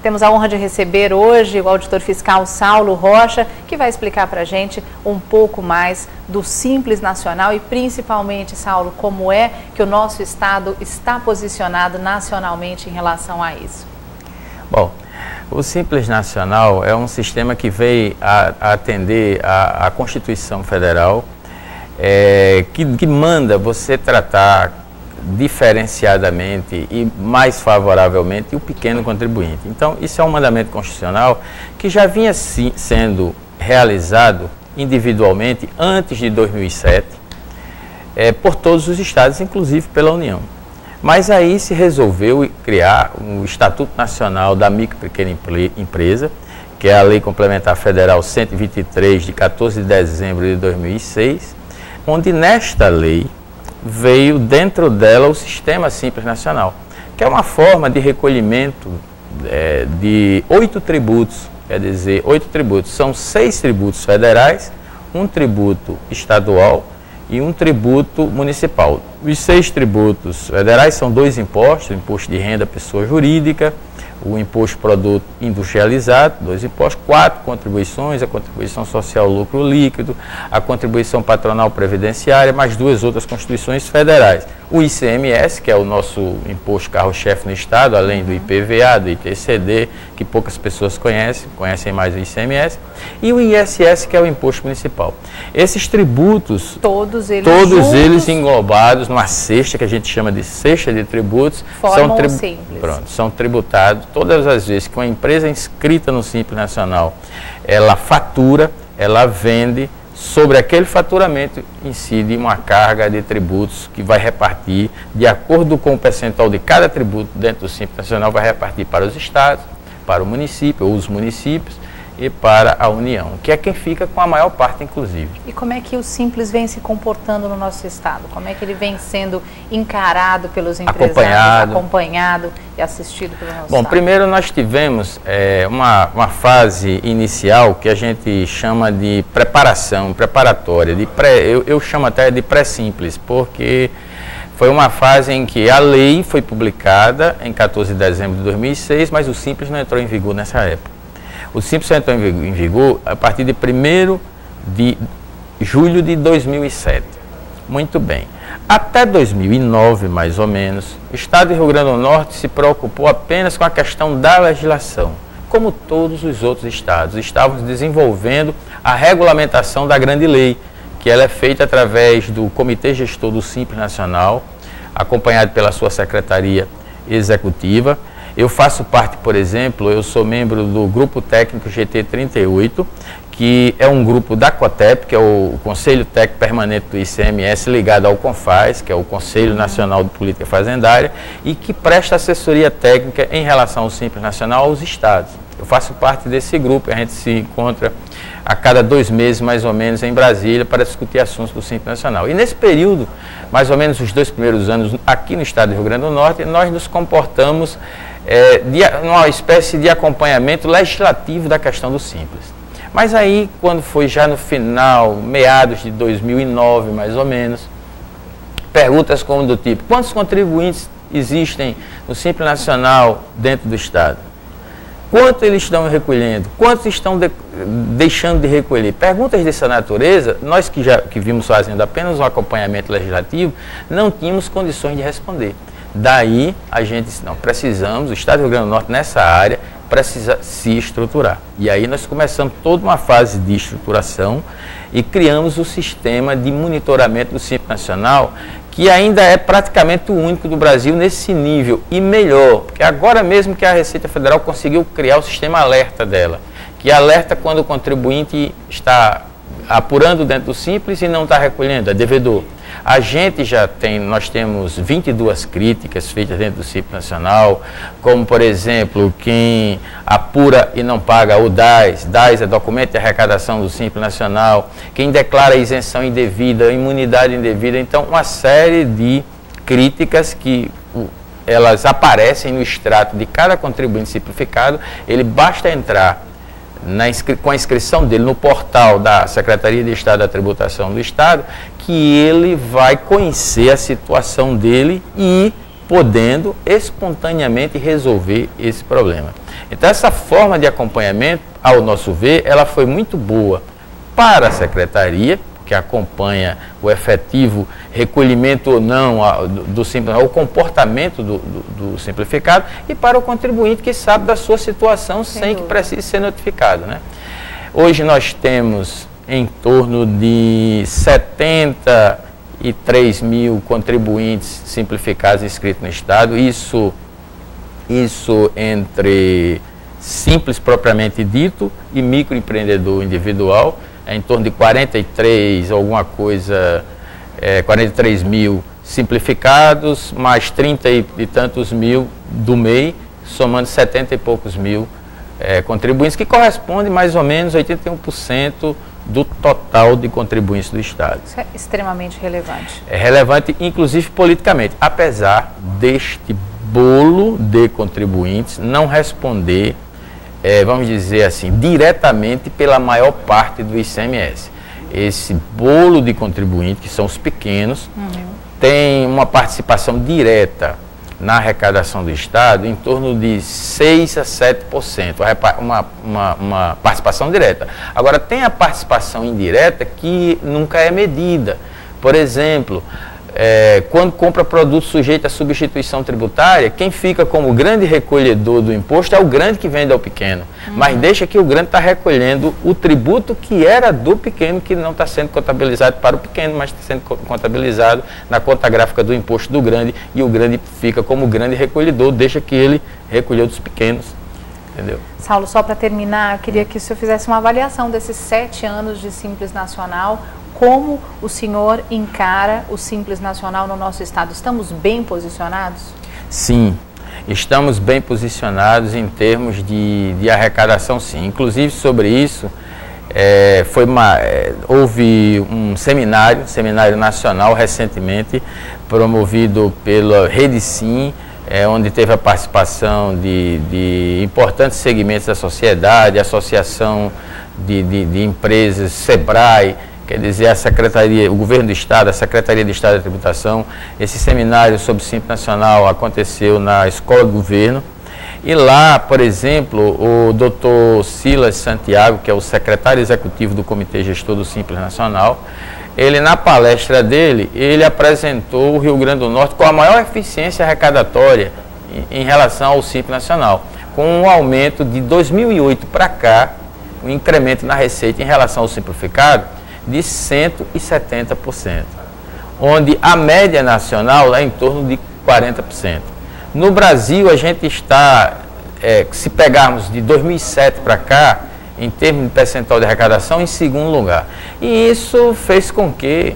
Temos a honra de receber hoje o auditor fiscal Saulo Rocha, que vai explicar para a gente um pouco mais do Simples Nacional e principalmente, Saulo, como é que o nosso Estado está posicionado nacionalmente em relação a isso. Bom, o Simples Nacional é um sistema que veio a atender a Constituição Federal, que manda você tratar diferenciadamente e mais favoravelmente o pequeno contribuinte. Então, isso é um mandamento constitucional que já vinha sendo realizado individualmente antes de 2007 por todos os estados, inclusive pela União. Mas aí se resolveu criar o Estatuto Nacional da Micro e Pequena Empresa, que é a Lei Complementar Federal 123, de 14 de dezembro de 2006, onde nesta lei veio dentro dela o Sistema Simples Nacional, que é uma forma de recolhimento de 8 tributos, quer dizer, 8 tributos, são 6 tributos federais, um tributo estadual e um tributo municipal. Os 6 tributos federais são 2 impostos, o imposto de renda pessoa jurídica, o imposto produto industrializado, 2 impostos, 4 contribuições, a contribuição social lucro líquido, a contribuição patronal previdenciária, mais 2 outras constituições federais. O ICMS, que é o nosso imposto carro-chefe no Estado, além do IPVA, do ITCD, que poucas pessoas conhecem mais o ICMS, e o ISS, que é o imposto municipal. Esses tributos, todos eles englobados numa cesta, que a gente chama de cesta de tributos, são tributados todas as vezes que uma empresa inscrita no Simples Nacional, ela fatura, ela vende, sobre aquele faturamento incide uma carga de tributos que vai repartir, de acordo com o percentual de cada tributo dentro do Simples Nacional, vai repartir para os estados, para o município, ou os municípios, e para a União, que é quem fica com a maior parte, inclusive. E como é que o Simples vem se comportando no nosso Estado? Como é que ele vem sendo encarado pelos empresários, acompanhado e assistido pelo nosso Estado? Bom, primeiro nós tivemos uma fase inicial que a gente chama de preparação, preparatória, eu chamo até de pré-simples, porque foi uma fase em que a lei foi publicada em 14 de dezembro de 2006, mas o Simples não entrou em vigor nessa época. O Simples entrou em vigor a partir de 1º de julho de 2007. Muito bem. Até 2009, mais ou menos, o Estado do Rio Grande do Norte se preocupou apenas com a questão da legislação. Como todos os outros estados, estávamos desenvolvendo a regulamentação da grande lei, que ela é feita através do Comitê Gestor do Simples Nacional, acompanhado pela sua Secretaria Executiva. Eu faço parte, por exemplo, eu sou membro do Grupo Técnico GT38, que é um grupo da COTEP, que é o Conselho Técnico Permanente do ICMS, ligado ao CONFAS, que é o Conselho Nacional de Política Fazendária, e que presta assessoria técnica em relação ao Simples Nacional aos estados. Eu faço parte desse grupo, a gente se encontra a cada 2 meses, mais ou menos, em Brasília, para discutir assuntos do Simples Nacional. E nesse período, mais ou menos os 2 primeiros anos, aqui no estado do Rio Grande do Norte, nós nos comportamos uma espécie de acompanhamento legislativo da questão do Simples. Mas aí, quando foi já no final, meados de 2009, mais ou menos, perguntas como do tipo: quantos contribuintes existem no Simples Nacional dentro do Estado? Quanto eles estão recolhendo? Quantos estão deixando de recolher? Perguntas dessa natureza, nós que vimos fazendo apenas um acompanhamento legislativo, não tínhamos condições de responder. Daí a gente disse: não, precisamos, o Estado do Rio Grande do Norte nessa área precisa se estruturar. E aí nós começamos toda uma fase de estruturação e criamos o sistema de monitoramento do Simples Nacional, que ainda é praticamente o único do Brasil nesse nível, e melhor, porque agora mesmo que a Receita Federal conseguiu criar o sistema alerta dela, que alerta quando o contribuinte está apurando dentro do Simples e não está recolhendo, é devedor. A gente nós temos 22 críticas feitas dentro do Simples Nacional, como, por exemplo, quem apura e não paga o DAS é documento de arrecadação do Simples Nacional, quem declara isenção indevida, imunidade indevida. Então, uma série de críticas que elas aparecem no extrato de cada contribuinte simplificado. Ele basta entrar com a inscrição dele no portal da Secretaria de Estado da Tributação do Estado, que ele vai conhecer a situação dele e podendo espontaneamente resolver esse problema. Então, essa forma de acompanhamento, ao nosso ver, ela foi muito boa para a Secretaria, que acompanha o efetivo recolhimento ou não do o comportamento do simplificado, e para o contribuinte que sabe da sua situação sem que precise ser notificado, né? Hoje nós temos em torno de 73 mil contribuintes simplificados inscritos no Estado, isso entre simples propriamente dito e microempreendedor individual, em torno de 43 mil simplificados, mais 30 e tantos mil do MEI, somando 70 e poucos mil contribuintes, que corresponde mais ou menos a 81% do total de contribuintes do Estado. Isso é extremamente relevante. É relevante, inclusive politicamente, apesar deste bolo de contribuintes não responder, vamos dizer assim, diretamente pela maior parte do ICMS. Esse bolo de contribuintes, que são os pequenos, tem uma participação direta na arrecadação do Estado em torno de 6 a 7%, uma participação direta. Agora, tem a participação indireta que nunca é medida. Por exemplo, quando compra produto sujeito à substituição tributária, quem fica como grande recolhedor do imposto é o grande que vende ao pequeno. Mas deixa que o grande está recolhendo o tributo que era do pequeno, que não está sendo contabilizado para o pequeno, mas está sendo contabilizado na conta gráfica do imposto do grande, e o grande fica como grande recolhedor, deixa que ele recolheu dos pequenos. Entendeu? Saulo, só para terminar, eu queria que o senhor fizesse uma avaliação desses 7 anos de Simples Nacional. Como o senhor encara o Simples Nacional no nosso estado? Estamos bem posicionados? Sim, estamos bem posicionados em termos de arrecadação, sim. Inclusive, sobre isso, houve um seminário nacional recentemente, promovido pela Rede Sim, onde teve a participação de importantes segmentos da sociedade, associação de empresas, SEBRAE, quer dizer, a Secretaria, o Governo do Estado, a Secretaria de Estado da Tributação. Esse seminário sobre Simples Nacional aconteceu na Escola do Governo. E lá, por exemplo, o Dr. Silas Santiago, que é o secretário executivo do Comitê Gestor do Simples Nacional, ele, na palestra dele, ele apresentou o Rio Grande do Norte com a maior eficiência arrecadatória em relação ao Simples Nacional, com um aumento de 2008 para cá, um incremento na receita em relação ao simplificado de 170%, onde a média nacional é em torno de 40%. No Brasil, a gente está, se pegarmos de 2007 para cá, em termos de percentual de arrecadação, em segundo lugar. E isso fez com que,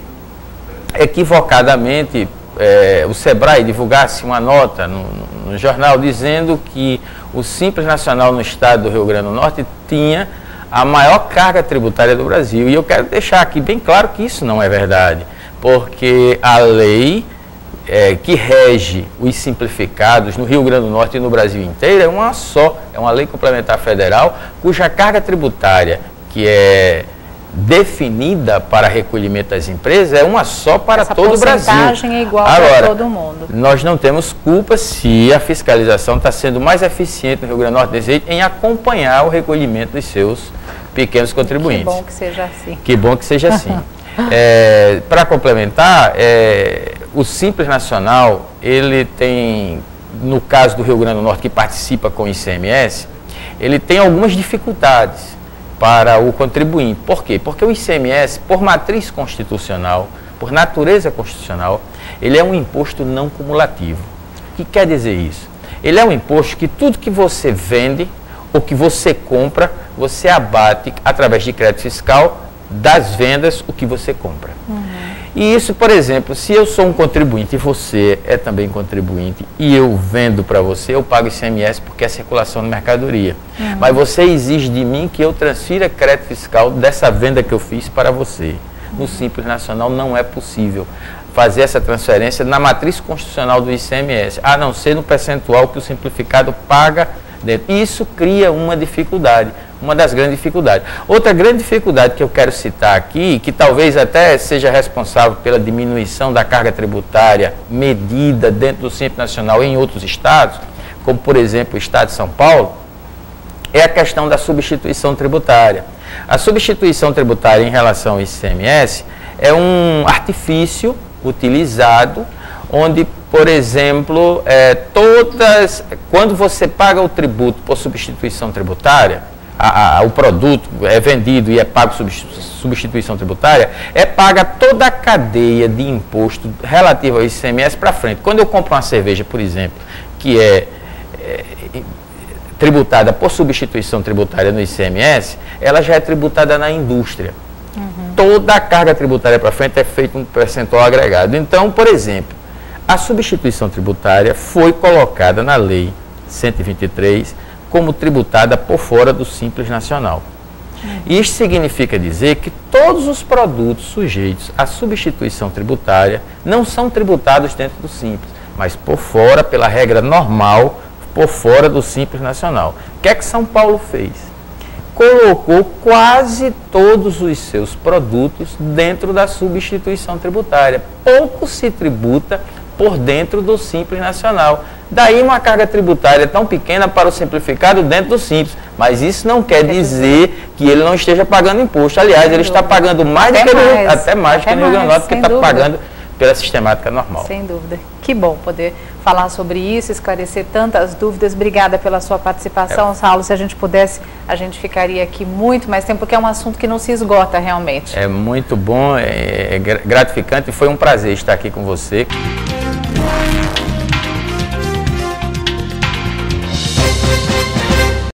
equivocadamente, o SEBRAE divulgasse uma nota no jornal dizendo que o Simples Nacional no estado do Rio Grande do Norte tinha a maior carga tributária do Brasil. E eu quero deixar aqui bem claro que isso não é verdade, porque a lei que rege os simplificados no Rio Grande do Norte e no Brasil inteiro é uma só, é uma lei complementar federal, cuja carga tributária, que é definida para recolhimento das empresas, é uma só para todo o Brasil. Essa porcentagem é igual para todo mundo. Nós não temos culpa se a fiscalização está sendo mais eficiente no Rio Grande do Norte desse jeito em acompanhar o recolhimento dos seus pequenos contribuintes. Que bom que seja assim. Que bom que seja assim. Para complementar, o Simples Nacional, ele tem, no caso do Rio Grande do Norte, que participa com o ICMS, ele tem algumas dificuldades para o contribuinte. Por quê? Porque o ICMS, por matriz constitucional, por natureza constitucional, ele é um imposto não cumulativo. O que quer dizer isso? Ele é um imposto que tudo que você vende ou que você compra, você abate através de crédito fiscal das vendas o que você compra. E isso, por exemplo, se eu sou um contribuinte e você é também contribuinte e eu vendo para você, eu pago ICMS porque é circulação de mercadoria. Mas você exige de mim que eu transfira crédito fiscal dessa venda que eu fiz para você. No Simples Nacional não é possível fazer essa transferência na matriz constitucional do ICMS, a não ser no percentual que o simplificado paga dentro. Isso cria uma dificuldade, uma das grandes dificuldades. Outra grande dificuldade que eu quero citar aqui, que talvez até seja responsável pela diminuição da carga tributária medida dentro do Simples Nacional em outros estados, como por exemplo o estado de São Paulo, é a questão da substituição tributária. A substituição tributária em relação ao ICMS é um artifício utilizado onde, por exemplo, quando você paga o tributo por substituição tributária, o produto é vendido e é pago substituição tributária, é paga toda a cadeia de imposto relativo ao ICMS para frente. Quando eu compro uma cerveja, por exemplo, que é tributada por substituição tributária no ICMS, ela já é tributada na indústria. Toda a carga tributária para frente é feito um percentual agregado. Então, por exemplo, a substituição tributária foi colocada na Lei 123 como tributada por fora do Simples Nacional. Isso significa dizer que todos os produtos sujeitos à substituição tributária não são tributados dentro do Simples, mas por fora, pela regra normal, por fora do Simples Nacional. O que é que São Paulo fez? Colocou quase todos os seus produtos dentro da substituição tributária. Pouco se tributa por dentro do Simples Nacional. Daí uma carga tributária tão pequena para o simplificado dentro do Simples. Mas isso não quer dizer que ele não esteja pagando imposto. Aliás, ele está pagando mais do que até mais do que no Rio Grande do Norte, porque está pagando pela sistemática normal. Sem dúvida. Que bom poder falar sobre isso, esclarecer tantas dúvidas. Obrigada pela sua participação, Saulo. Se a gente pudesse, a gente ficaria aqui muito mais tempo, porque é um assunto que não se esgota realmente. É muito bom, é gratificante e foi um prazer estar aqui com você.